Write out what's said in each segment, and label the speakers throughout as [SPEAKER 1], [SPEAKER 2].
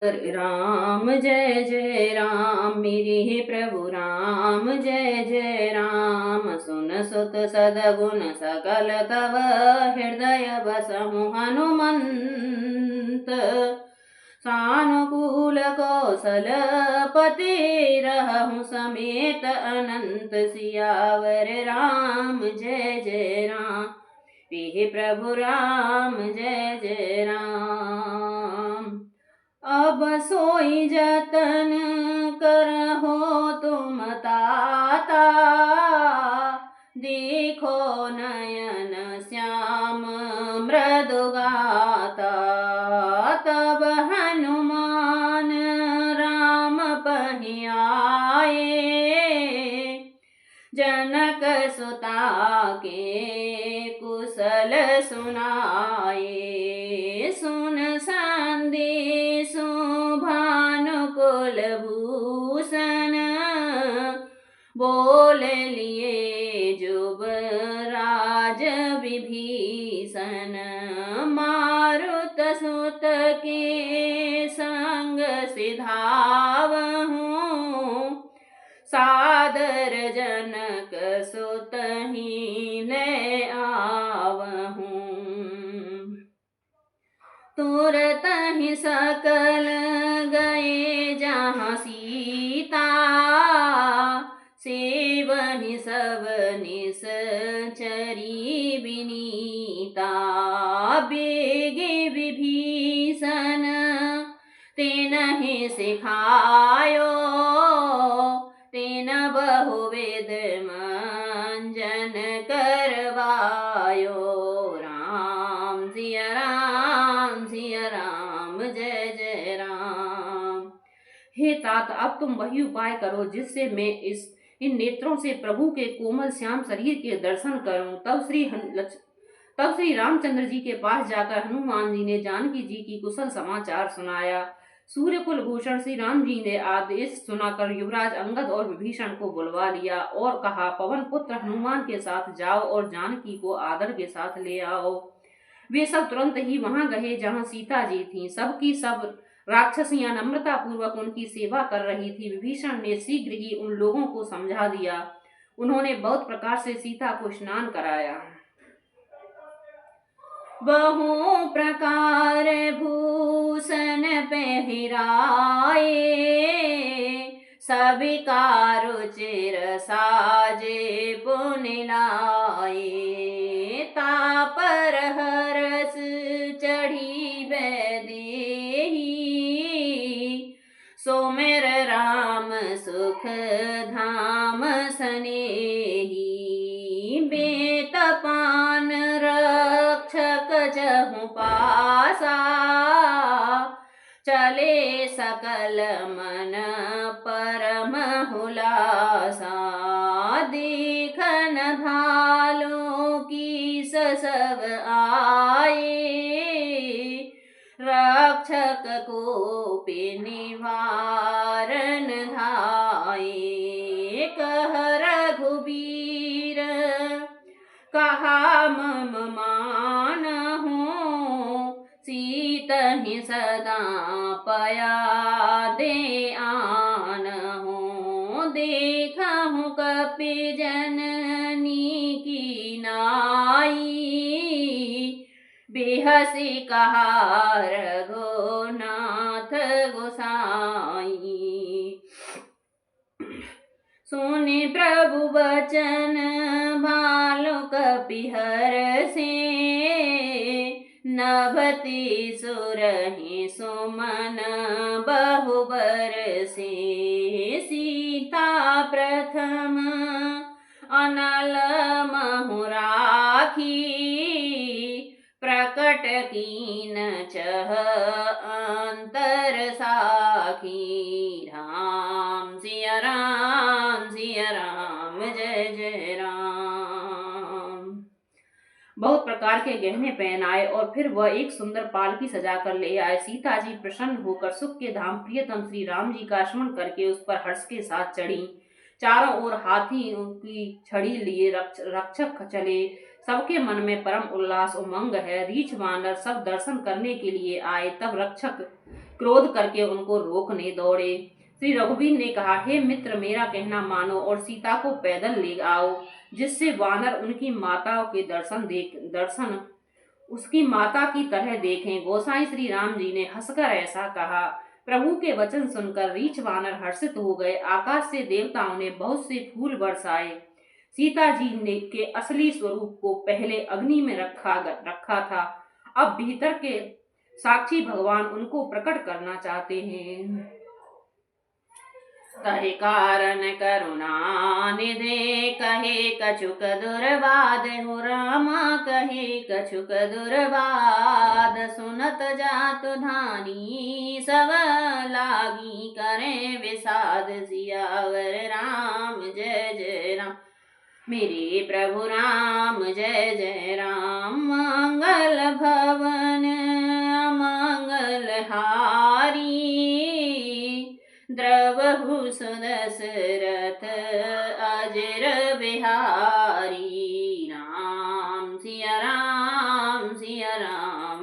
[SPEAKER 1] राम जय जय राम, मेरे हे प्रभु राम जय जय राम। सुन सुत सदगुण सकल तव, हृदय बसमु हनुमंत। सानुकूल कौशल पते रहु समेत अनंत। सियावर राम जय जय राम, हे प्रभु राम जय जय राम। अब सोई जतन करहो तुम ताता, देखो नयन श्याम मृदुगाता। तब हनुमान राम पहि आए, जनक सुता के कुशल सुनाए। सुन संदेशु भानुकुल भूषण, बोल लिए जुबराज विभीषण। मारुत सुत के संग सिधावहूँ, सादर जनक सुतहि ले आवहूँ। तुरत ही सकल गए जहाँ सीता, सेवहि सब निश्चरी विनीता। बेगे विभीषण तेनहि सिखायो, तेन बहुविध मंजन करवायो। राम सिया राम सिया राम जय जय राम। हे तात, अब तुम वही उपाय करो जिससे मैं इन नेत्रों से प्रभु के कोमल श्याम शरीर के दर्शन करूं। तब श्री रामचंद्र जी के पास जाकर हनुमान जी ने जानकी जी की कुशल समाचार सुनाया। सूर्यकुल भूषण श्री राम जी ने आदेश सुनाकर युवराज अंगद और विभीषण को बुलवा लिया और कहा, पवन पुत्र हनुमान के साथ जाओ और जानकी को आदर के साथ ले आओ। वे सब तुरंत ही वहां गए जहां सीता जी थीं। सबकी सब राक्षसियां नम्रता पूर्वक उनकी सेवा कर रही थी। विभीषण ने शीघ्र ही उन लोगों को समझा दिया। उन्होंने बहुत प्रकार से सीता को स्नान कराया। बहु प्रकार भूषण पहिराए, सबिका रुचिर साजे पुन लाए। तापर हरस चढ़ी बैदेही, सोमेर राम सुख धाम सनेही। बेतपान रक्षक जहु पासा, चले सकल मन परम हुलासा। देखन भालो की सब आए, रक्षक को निवारण धाये। कह रघुबीर कहा मम मानहु, सीतहि सदा पया दे आनहु। देखहु कपि जननी की नाई, बेहसी कहा रघुनाथ गोसाई। सुनि प्रभु वचन भालु कपि हरषि, नभति सुरहि सुमन बहु बरषि। सीता प्रथम अनल महु राखी, प्रकट कीन चह अंतर साखी। राम सिया राम जय जय राम। बहुत प्रकार के गहने पहनाए और फिर वह एक सुंदर पालकी सजाकर ले आए। सीता जी प्रसन्न होकर सुख के धाम प्रियतम श्री राम जी का स्मरण करके उस पर हर्ष के साथ चढ़ी। चारों ओर हाथी की छड़ी लिए रक्षक चले। सबके मन में परम उल्लास उमंग है। रीछ वानर सब दर्शन करने के लिए आए। तब रक्षक क्रोध करके उनको रोकने दौड़े। श्री रघुवीर ने कहा, हे मित्र, मेरा कहना मानो और सीता को पैदल ले आओ, जिससे वानर उनकी माता के दर्शन उसकी माता की तरह देखें। गोसाई श्री राम जी ने हंसकर ऐसा कहा। प्रभु के वचन सुनकर रीछ वानर हर्षित हो गए। आकाश से देवताओं ने बहुत से फूल बरसाए। सीता जी ने के असली स्वरूप को पहले अग्नि में रखा था, अब भीतर के साक्षी भगवान उनको प्रकट करना चाहते हैं। कहे कारण करुणा निधे, कहे कछुक दुर्वाद हो रामा, कहे कछुक दुर्वाद। सुनत जातु धानी सब लागी, करे विषाद सियावर राम जय जय राम। मेरे प्रभु राम जय जय राम। मंगल भवन मंगल हारी, द्रवहु सुदशरथ अजर बिहारी। राम सिया राम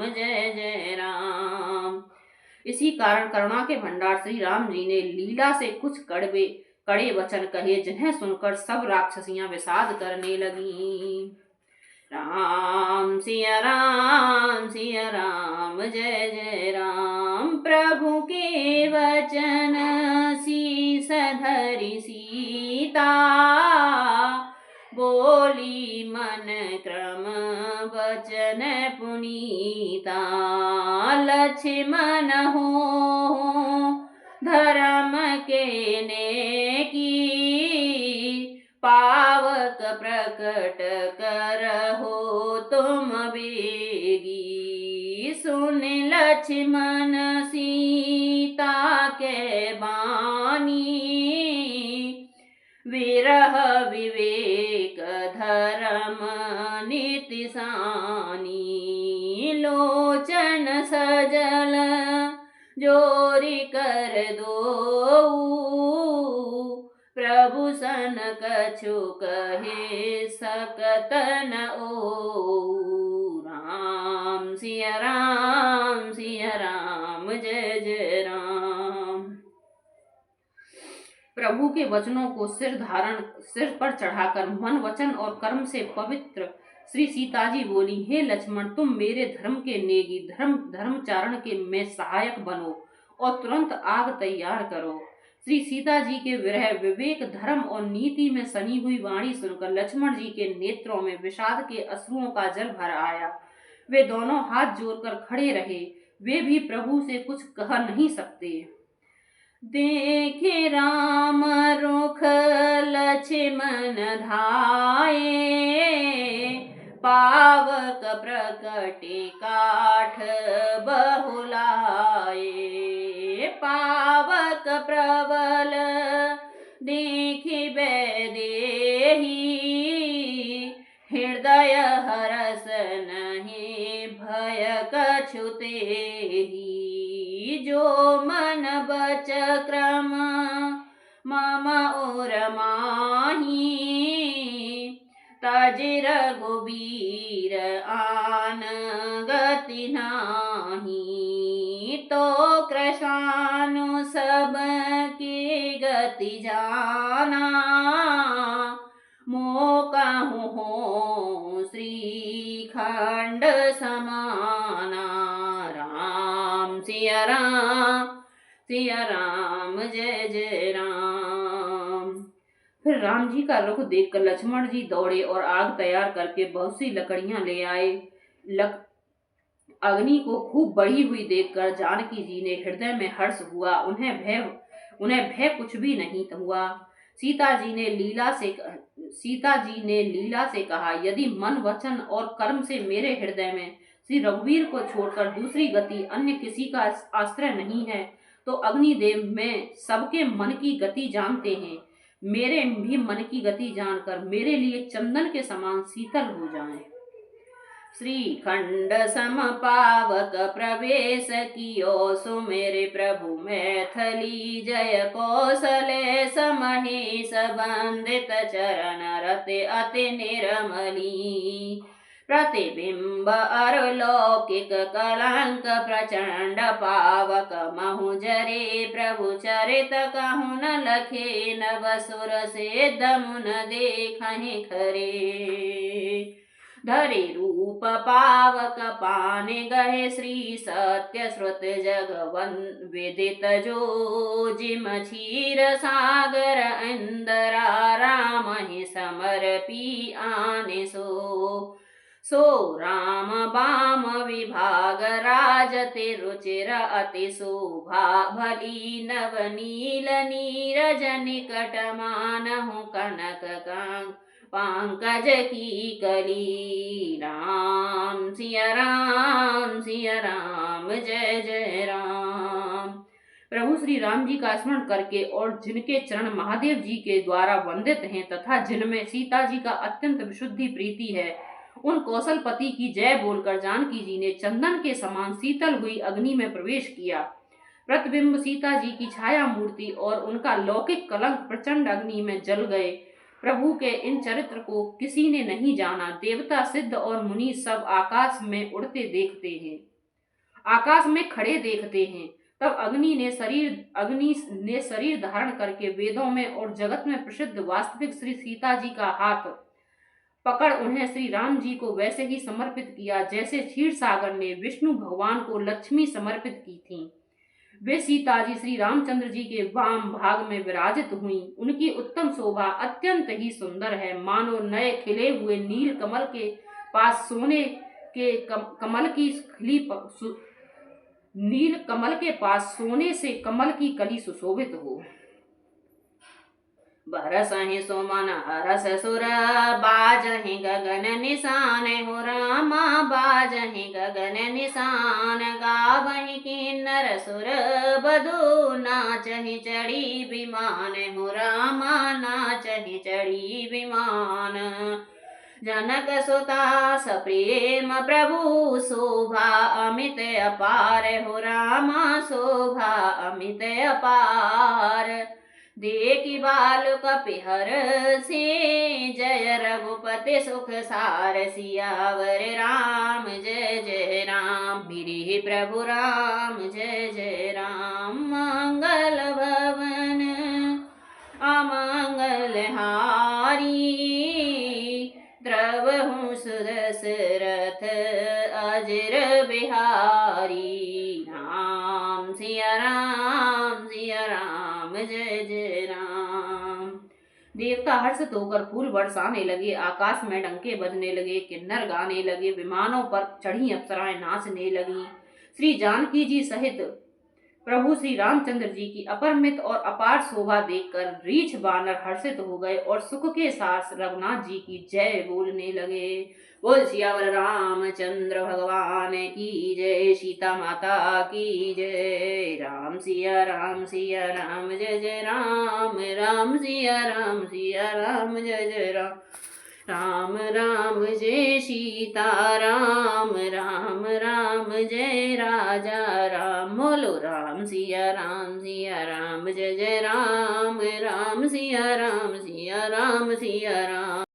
[SPEAKER 1] जय जय राम। इसी कारण करुणा के भंडार श्री राम जी ने लीला से कुछ कड़े वचन कहे, जिन्हें सुनकर सब राक्षसियां विषाद करने लगीं। राम सिया राम जय जय राम। प्रभु के वचन शीस धरि सीता, बोली मन क्रम वचन पुनीता। लक्ष्मण हो धर्म के नेकी, पावक प्रकट करहो तुम बेगी। सुन लक्ष्मण सीता के बानी, विरह विवेक धर्म नीति सानी। लोचन सजल जोरी कर दो, प्रभु सन कछु कहे सकत न ओ। राम सिया राम जय जय राम। प्रभु के वचनों को सिर पर चढ़ाकर मन वचन और कर्म से पवित्र श्री सीता जी बोली, हे लक्ष्मण, तुम मेरे धर्म के नेगी, धर्मचारण के में सहायक बनो और तुरंत आग तैयार करो। श्री सीता जी के विरह, विवेक, धर्म और नीति में सनी हुई वाणी सुनकर लक्ष्मण जी के नेत्रों में विषाद के अश्रुओं का जल भर आया। वे दोनों हाथ जोड़कर खड़े रहे। वे भी प्रभु से कुछ कह नहीं सकते। देखे राम रुख लक्ष्मण धाये, पावक प्रकटे काठ बहुलाए। पावक प्रबल देखि बैदेही, हृदय हरस नहीं भय कछु तेहि। जो मन बच क्रम मम और माही, तजि रघुबीर आन गति नाही। तो कृशानु सब की गति जाना, मोकहु हो श्रीखंड समाना। राम सिया राम जय जय राम। फिर राम जी का रुख देखकर लक्ष्मण जी दौड़े और आग तैयार करके बहुत सी लकड़ियां ले आए। अग्नि को खूब बढ़ी हुई देखकर जानकी जी ने हृदय में हर्ष हुआ। उन्हें भय कुछ भी नहीं हुआ। सीता जी ने लीला से कहा, यदि मन वचन और कर्म से मेरे हृदय में श्री रघुवीर को छोड़कर दूसरी गति अन्य किसी का आश्रय नहीं है, तो अग्निदेव में सबके मन की गति जानते हैं। मेरे भी मन की गति जानकर मेरे लिए चंदन के समान शीतल हो जाएं। श्रीखंड सम पावक प्रवेश कियो, सुमेरे प्रभु मैथिली जय कौशले। समहेश बंदित चरण रते अति निर्मली, प्रतिबिंब अरलौकिक कलंक प्रचंड पावक महु जरे प्रभु चरित कहु न लखे नव सुर से दमुन देखहि खरे धरे रूप पावक पाने गहे श्री सत्य श्रुत जगवन विदित जो जिम क्षीर सागर इंदरा राम ही समर्पी आने सो राम बाम विभाग राजते रुचिर अति शोभा भली नवनील नीरज निकट मानहु कनक कांग पंकज की कली राम सिया राम जय जय राम। प्रभु श्री राम जी का स्मरण करके और जिनके चरण महादेव जी के द्वारा वंदित हैं तथा जिनमें सीता जी का अत्यंत विशुद्धि प्रीति है, उन कौशलपति की जय बोलकर जानकी जी ने चंदन के समान शीतल हुई अग्नि में प्रवेश किया। प्रतिबिंब सीता जी की छाया मूर्ति और उनका लौकिक कलंक प्रचंड अग्नि में जल गए। प्रभु के इन चरित्र को किसी ने नहीं जाना। देवता सिद्ध और मुनि सब आकाश में उड़ते देखते हैं, आकाश में खड़े देखते हैं। तब अग्नि ने शरीर धारण करके वेदों में और जगत में प्रसिद्ध वास्तविक श्री सीता जी का हाथ पकड़ उन्हें श्री राम जी को वैसे ही समर्पित किया जैसे क्षीर सागर ने विष्णु भगवान को लक्ष्मी समर्पित की थी। वे सीता जी श्री रामचंद्र जी के वाम भाग में विराजित हुई। उनकी उत्तम शोभा अत्यंत ही सुंदर है, मानो नए खिले हुए नील कमल के पास सोने के नील कमल के पास सोने से कमल की कली सुशोभित हो। बरसहि सुमन हरस सुर बाजहि गगन निशान हो रामा बाजहि गगन निशान गावहि किन्नर सुर बधु नाचहि चढ़ी विमान हो रामा नाचहि चढ़ी विमान जनक सुता सप्रेम प्रभु शोभा अमित अपार हो रामा शोभा अमित अपार देखी बाल कपिहर से जय रघुपति सुख सार सियावर राम जय जय राम मेरे प्रभु राम जय जय राम मंगल भवन अमंगल हारी द्रवहु सुदशरथ अजर बिहारी राम सिया राम जय जय राम। देवता हर्षित होकर फूल बरसाने लगे, आकाश में डंके बजने लगे, किन्नर गाने लगे, विमानों पर चढ़ी अप्सराएं नाचने लगी। श्री जानकी जी सहित प्रभु श्री रामचंद्र जी की अपरमित और अपार शोभा देखकर रीछ बानर हर्षित हो गए और सुख के साथ रघुनाथ जी की जय बोलने लगे। बोल सियावर रामचंद्र भगवान की जय, सीता माता की जय। राम सिया राम जय जय राम, राम सिया राम जय जय राम। राम राम जय सीता राम, राम राम जय राजा राम। बोलो राम सिया राम जय जय राम, राम सिया राम सिया राम।